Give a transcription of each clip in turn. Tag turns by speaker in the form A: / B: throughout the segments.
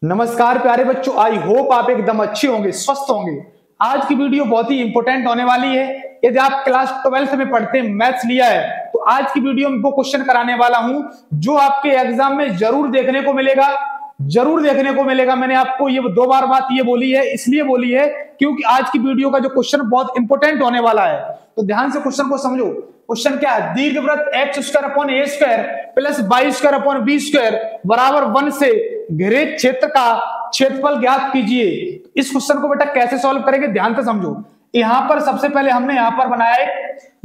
A: नमस्कार प्यारे बच्चों, आई होप आप एकदम अच्छे होंगे, स्वस्थ होंगे। आज की वीडियो बहुत ही इंपॉर्टेंट होने वाली है। यदि आप क्लास 12th में पढ़ते हैं, मैथ्स लिया है, तो आज की वीडियो में वो क्वेश्चन कराने वाला हूं जो आपके एग्जाम में जरूर देखने को मिलेगा, जरूर देखने को मिलेगा। मैंने आपको ये 2 बार बात ये बोली है, इसलिए बोली है क्योंकि आज की वीडियो का जो क्वेश्चन बहुत इंपॉर्टेंट होने वाला है। तो ध्यान से क्वेश्चन को समझो। क्वेश्चन क्या है? दीर्घवृत्त x² प्लस y² बराबर 1 से घिरे क्षेत्र का क्षेत्रफल ज्ञात कीजिए। इस क्वेश्चन को बेटा कैसे सॉल्व करेंगे, ध्यान से समझो। यहां पर सबसे पहले हमने यहां पर बनाया एक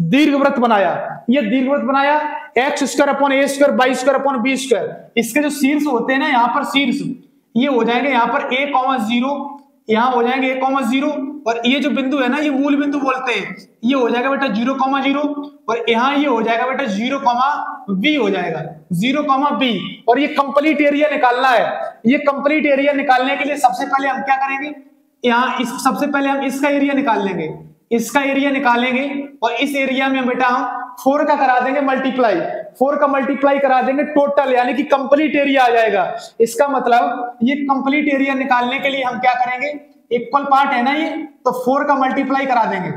A: दीर्घवृत्त बनाया। ये दीर्घवृत्त बनाया x²/a²y²/b²। इसके जो शीर्ष होते हैं ना, यहां पर शीर्ष ये हो जाएंगे यहां पर a,0, यहां हो जाएंगे a,0, और ये जो बिंदु है ना, ये मूल बिंदु बोलते हैं, ये हो जाएगा बेटा 0,0, और यहां ये हो जाएगा बेटा 0,b हो जाएगा 0,b। और ये कंप्लीट एरिया निकालना है। ये कंप्लीट एरिया निकालने के लिए सबसे पहले हम क्या करेंगे, यहाँ सबसे पहले हम इसका एरिया निकाल लेंगे, इसका एरिया निकालेंगे, और इस एरिया में बेटा हम 4 का करा देंगे मल्टीप्लाई, 4 का मल्टीप्लाई करा देंगे टोटल, यानी कि कंप्लीट एरिया आ जाएगा। इसका मतलब ये कंप्लीट एरिया निकालने के लिए हम क्या करेंगे, इक्वल पार्ट है ना ये, तो 4 का मल्टीप्लाई करा देंगे।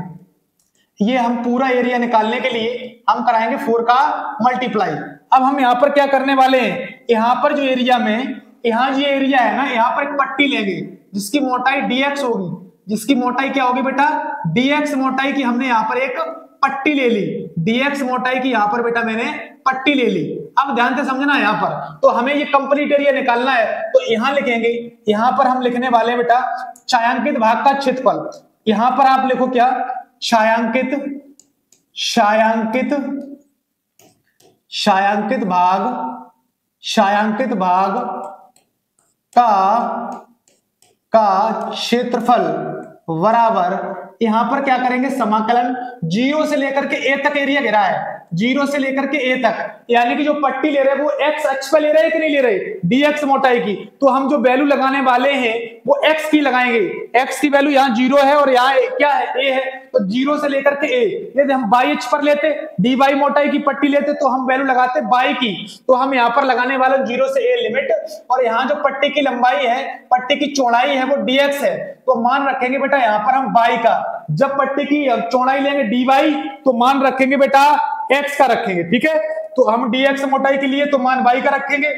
A: ये हम पूरा एरिया निकालने के लिए हम कराएंगे 4 का मल्टीप्लाई। अब हम यहाँ पर क्या करने वाले हैं, यहाँ पर जो एरिया में, यहाँ ये एरिया है ना, यहाँ पर एक पट्टी लेंगे जिसकी मोटाई dx होगी। जिसकी मोटाई क्या होगी बेटा, dx मोटाई की हमने यहाँ पर एक पट्टी ले ली, dx मोटाई की यहाँ पर बेटा मैंने पट्टी ले ली। अब ध्यान से समझना है, यहाँ पर तो हमें ये कंप्लीट एरिया निकालना है, तो यहाँ लिखेंगे, यहाँ पर हम लिखने वाले हैं बेटा छायांकित भाग का क्षेत्रफल। यहाँ पर आप लिखो क्या, छायांकित भाग का क्षेत्रफल बराबर, यहां पर क्या करेंगे, समाकलन 0 से लेकर के a तक एरिया घेरा है, 0 से लेकर के a तक, यानी कि जो पट्टी ले रहे हैं वो x अक्ष पर ले रहे हैं कि नहीं ले रहे, dx मोटाई की। तो हम जो वैल्यू लगाने वाले हैं वो x की लगाएंगे। x की वैल्यू यहाँ 0 है और यहाँ क्या है, a है, तो 0 से लेकर के a। यदि हम y अक्ष पर लेते, dy मोटाई की पट्टी लेते, तो हम वैल्यू लगाते y की। तो हम यहाँ पर लगाने वाले 0 से a लिमिट, और यहाँ जो पट्टी की लंबाई है, पट्टी की चौड़ाई है वो dx है, तो मान रखेंगे बेटा यहाँ पर हम y का। जब पट्टी की चौड़ाई लेंगे dy, तो मान रखेंगे बेटा x का रखेंगे, ठीक है। तो हम dx मोटाई के लिए तो मान y का रखेंगे,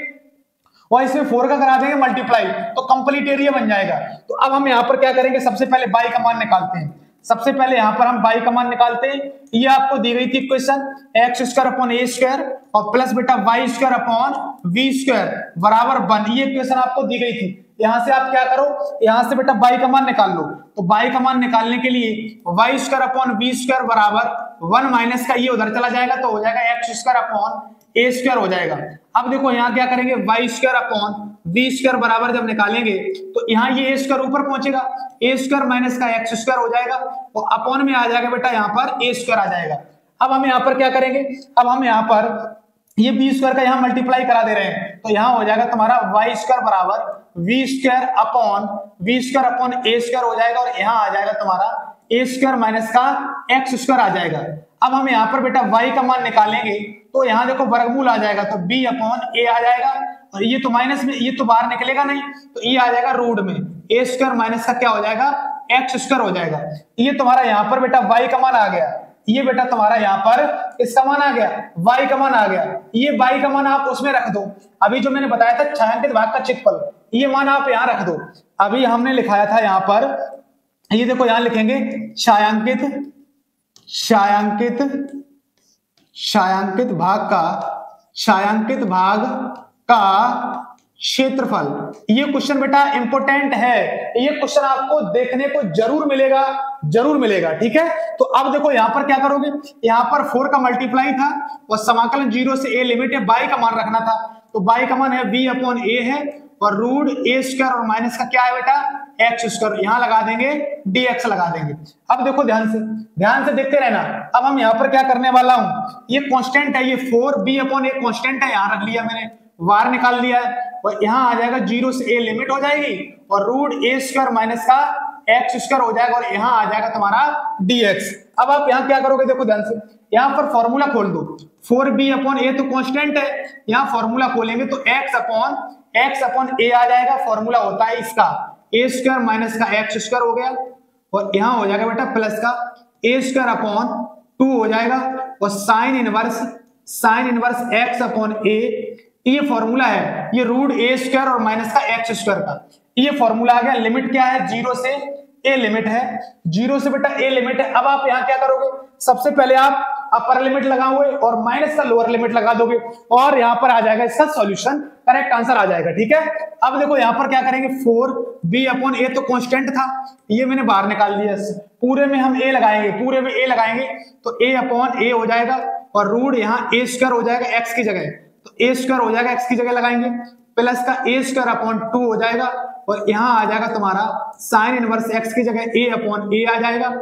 A: और इसमें 4 का करा देंगे मल्टीप्लाई, तो कंप्लीट एरिया बन जाएगा। तो अब हम यहाँ पर क्या करेंगे, सबसे पहले y का मान निकालते हैं। सबसे पहले यहाँ पर हम y का मान निकालते हैं। ये आपको दी गई थी इक्वेशन x²/a² और प्लस बेटा y²/b² बराबर 1। ये इक्वेशन आपको दी गई थी। यहां से आप क्या करो, यहां से बेटा y का मान निकाल लो। तो y का मान निकालने के लिए y²/b² बराबर 1 माइनस का ये उधर चला जाएगा, तो हो जाएगा x²/a² हो जाएगा। अब देखो यहाँ क्या करेंगे, y²/b² बराबर जब निकालेंगे तो यहाँ ये a² ऊपर पहुंचेगा, a² माइनस का x² हो जाएगा, तो अपॉन में आ जाएगा बेटा यहाँ पर a² आ जाएगा। अब हम यहाँ पर क्या करेंगे, अब हम यहाँ पर ये b² का यहाँ मल्टीप्लाई करा दे रहे हैं, तो यहाँ हो जाएगा तुम्हारा y² बराबर v²/a² हो जाएगा, और यहाँ आ जाएगा तुम्हारा a² माइनस का x² आ जाएगा। अब हम यहाँ पर बेटा y का मान निकालेंगे, तो यहाँ देखो वर्गमूल आ जाएगा, तो b/a आ जाएगा, और ये तो माइनस में, ये तो बाहर निकलेगा नहीं, तो ये आ जाएगा रूट में, a² माइनस का क्या हो जाएगा, x² हो जाएगा। ये तुम्हारा यहाँ पर बेटा y का मान आ गया। ये बेटा तुम्हारा यहाँ पर इसका मान आ गया, y का मान आ गया। ये y का मान आप उसमें रख दो, अभी जो मैंने बताया था छायांकित भाग का क्षेत्रफल, ये मान आप यहाँ रख दो। अभी हमने लिखाया था यहाँ पर, ये देखो यहाँ लिखेंगे छायांकित भाग का क्षेत्रफल। ये क्वेश्चन बेटा इंपॉर्टेंट है, ये क्वेश्चन आपको देखने को जरूर मिलेगा, ठीक है। तो अब देखो यहाँ पर क्या करोगे, यहाँ पर 4 का मल्टीप्लाई था और समाकलन 0 से a लिमिट है, y का मान रखना था, तो y का मान है b/a है, और रूट a² और माइनस का क्या है बेटा x², यहाँ लगा देंगे dx लगा देंगे। अब देखो ध्यान से देखते रहना। अब हम यहाँ पर क्या करने वाला हूँ, ये कांस्टेंट है, ये 4b/a कांस्टेंट है, यहाँ रख लिया मैंने, बाहर निकाल लिया है, और यहाँ आ जाएगा 0 से a लिमिट हो जाएगी, और रूट a² माइनस का x² हो जाएगा, और यहाँ आ जाएगा तुम्हारा dx। अब आप यहाँ क्या करोगे, देखो ध्यान से, यहाँ पर फॉर्मूला खोल दो, 4b/a तो कांस्टेंट है, यहाँ फॉर्मूला खोलेंगे तो x/a एक्स अपॉन ए आ जाएगा, फॉर्मूला होता है इसका ए स्क्वायर माइनस का एक्स स्क्वायर हो गया, और यहां हो जाएगा बेटा प्लस का ए स्क्वायर अपॉन 2 हो जाएगा, और साइन इनवर्स एक्स अपॉन ए, ये फॉर्मूला है, ये रूट ए स्क्वायर और माइनस का एक्स स्क्वायर का, ये फॉर्मूला आ गया। लिमिट क्या है, 0 से ए लिमिट है, 0 से बेटा ए लिमिट है। अब आप यहां क्या करोगे, सबसे पहले आप अपर लिमिट लगाओगे और माइनस का लोअर लिमिट लगा दोगे, और यहां पर आ जाएगा इसका सॉल्यूशन, करेक्ट आंसर आ जाएगा। ठीक है, अब देखो यहां पर क्या करेंगे, 4b अपॉन ए तो कांस्टेंट था, ये मैंने बाहर निकाल दिया, पूरे में हम ए लगाएंगे, पूरे में ए लगाएंगे तो ए अपॉन ए हो जाएगा, और रूट यहाँ ए स्क्वायर हो जाएगा एक्स की जगह, तो ए स्क्वायर हो जाएगा एक्स की जगह लगाएंगे, प्लस का ए स्क्वायर अपॉन 2 हो जाएगा, और यहां आ जाएगा तुम्हारा साइन इनवर्स एक्स की जगह ए अपॉन ए आ जाएगा।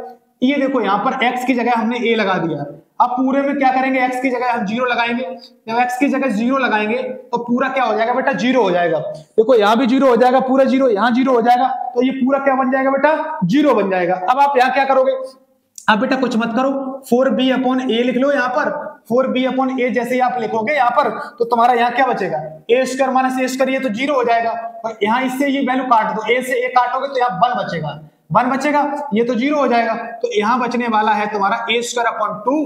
A: ये देखो यहां पर एक्स की जगह हमने ए लगा दिया, अब पूरे में क्या करेंगे, एक्स की जगह हम 0 लगाएंगे, जब एक्स की जगह 0 लगाएंगे तो पूरा क्या हो जाएगा बेटा, 0 हो जाएगा। देखो यहां भी 0 हो जाएगा, पूरा 0, यहां 0 हो जाएगा, तो ये पूरा क्या बन जाएगा बेटा, 0 बन जाएगा। अब आप यहां क्या करोगे, अब बेटा कुछ मत करो, 4b अपॉन ए लिख लो, यहाँ पर 4b अपॉन ए जैसे ही आप लिखोगे यहाँ पर, तो तुम्हारा यहाँ क्या बचेगा, ए स्क्वायर माइनस ए स्क्वायर, ये तो 0 हो जाएगा, और यहाँ इससे ये वैल्यू काट दो, ए से ए काटोगे तो यहाँ 1 बचेगा, 1 बचेगा, ये तो 0 हो जाएगा, तो यहाँ बचने वाला है तुम्हारा ए स्क्वायर अपॉन 2,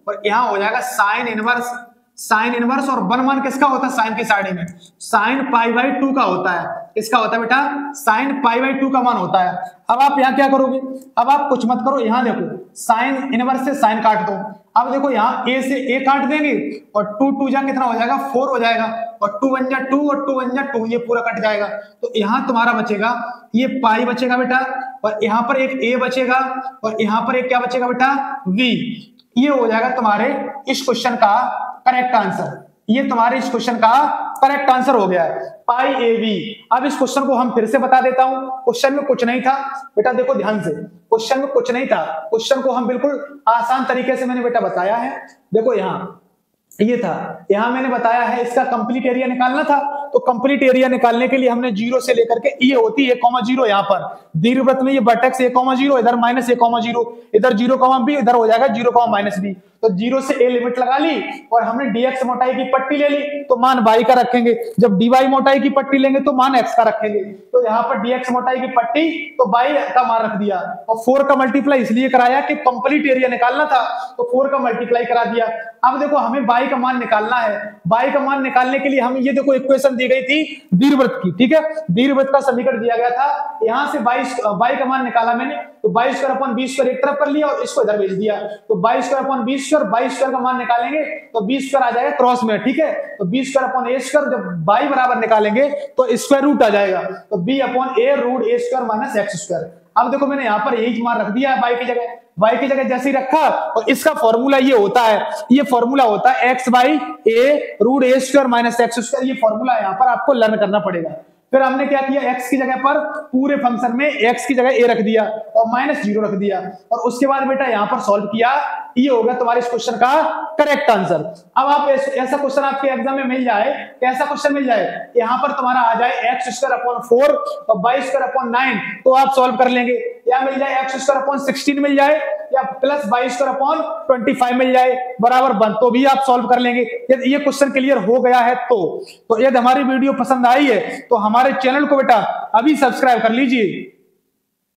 A: और यहाँ हो जाएगा साइन इनवर्स, और 1 मान किसका होता है, साइन की साइड में साइन पाई बाई 2 का होता है, इसका होता है बेटा साइन पाई बाई 2 का मान होता है। अब आप यहाँ क्या करोगे, अब आप कुछ मत करो, यहाँ देखो साइन इनवर्स से साइन काट दो, अब देखो यहाँ ए से ए काट देंगे, और 2 2 जा कितना हो जाएगा, 4 हो जाएगा, और 2 1 जा 2 और 2 1 जा 2, ये पूरा कट जाएगा, तो यहाँ तुम्हारा बचेगा ये पाई बचेगा बेटा, और यहाँ पर एक ए बचेगा, और यहाँ पर एक क्या बचेगा बेटा, वी। ये हो जाएगा तुम्हारे इस क्वेश्चन का करेक्ट आंसर, ये तुम्हारे इस क्वेश्चन का करेक्ट आंसर हो गया है, पाई ए वी। अब इस क्वेश्चन को हम फिर से बता देता हूं, क्वेश्चन में कुछ नहीं था बेटा, देखो ध्यान से, क्वेश्चन में कुछ नहीं था, क्वेश्चन को हम बिल्कुल आसान तरीके से मैंने बेटा बताया है। देखो यहाँ ये था, यहां मैंने बताया है इसका कंप्लीट एरिया निकालना था, तो कंप्लीट एरिया निकालने के लिए हमने 0 से लेकर के ये होती है 0, यहाँ पर दीर्घवृत्त में ये वर्टेक्स 0, इधर माइनस 0, इधर 0, इधर हो जाएगा 0, माइनस बी, तो 0 से ए लिमिट लगा ली, और हमने dx मोटाई की पट्टी ले ली तो मान y का रखेंगे, जब dy मोटाई की पट्टी लेंगे तो मान x का रखेंगे, तो यहाँ पर dx मोटाई की पट्टी तो y का मान रख दिया, और 4 का मल्टीप्लाई इसलिए कराया कि कंप्लीट एरिया निकालना था, तो 4 का मल्टीप्लाई करा दिया। अब देखो हमें y का मान निकालना है, y का मान निकालने के लिए हम ये देखो इक्वेशन दी गई थी दीर्घवृत्त की, ठीक है, दीर्घवृत्त का समीकरण दिया गया था, यहाँ से y का मान निकाला मैंने, तो y square upon B square एक तरफ कर लिया और इसको इधर भेज दिया, तो y square upon B square, y square का मान निकालेंगे तो बी स्क्वायर आ जाएगा क्रॉस में, ठीक है, तो बी स्क्वायर अपॉन ए स्क्वायर, जब y बराबर निकालेंगे तो स्क्वायर रूट आ जाएगा, तो b upon A root a square minus x square. अब देखो मैंने यहाँ पर यही मान रख दिया है y की जगह जैसे ही रखा, और इसका फॉर्मूला ये होता है, ये फॉर्मूला होता है x by a root a square minus x square, ये फॉर्मूला यहाँ पर आपको लर्न करना पड़ेगा। फिर हमने क्या किया, x की जगह पर पूरे फंक्शन में x की जगह a रख दिया और -0 रख दिया, और उसके बाद बेटा यहाँ पर सॉल्व किया, ये होगा तुम्हारे इस क्वेश्चन का करेक्ट आंसर। अब आप ऐसा क्वेश्चन आपके एग्जाम में मिल जाए, कैसा क्वेश्चन मिल जाए, यहाँ पर तुम्हारा आ जाए एक्स स्क्वायर अपॉन 4 और y स्क्वायर अपॉन 9, तो आप सॉल्व कर लेंगे, या मिल जाए एक्स स्क्वायर अपॉन 16 मिल जाए, या प्लस y स्क्वायर अपॉन 25 मिल जाए बराबर 1, तो भी आप सॉल्व कर लेंगे। यदि ये क्वेश्चन क्लियर हो गया है तो यदि हमारी वीडियो पसंद आई है तो हमारे चैनल को बेटा अभी सब्सक्राइब कर लीजिए।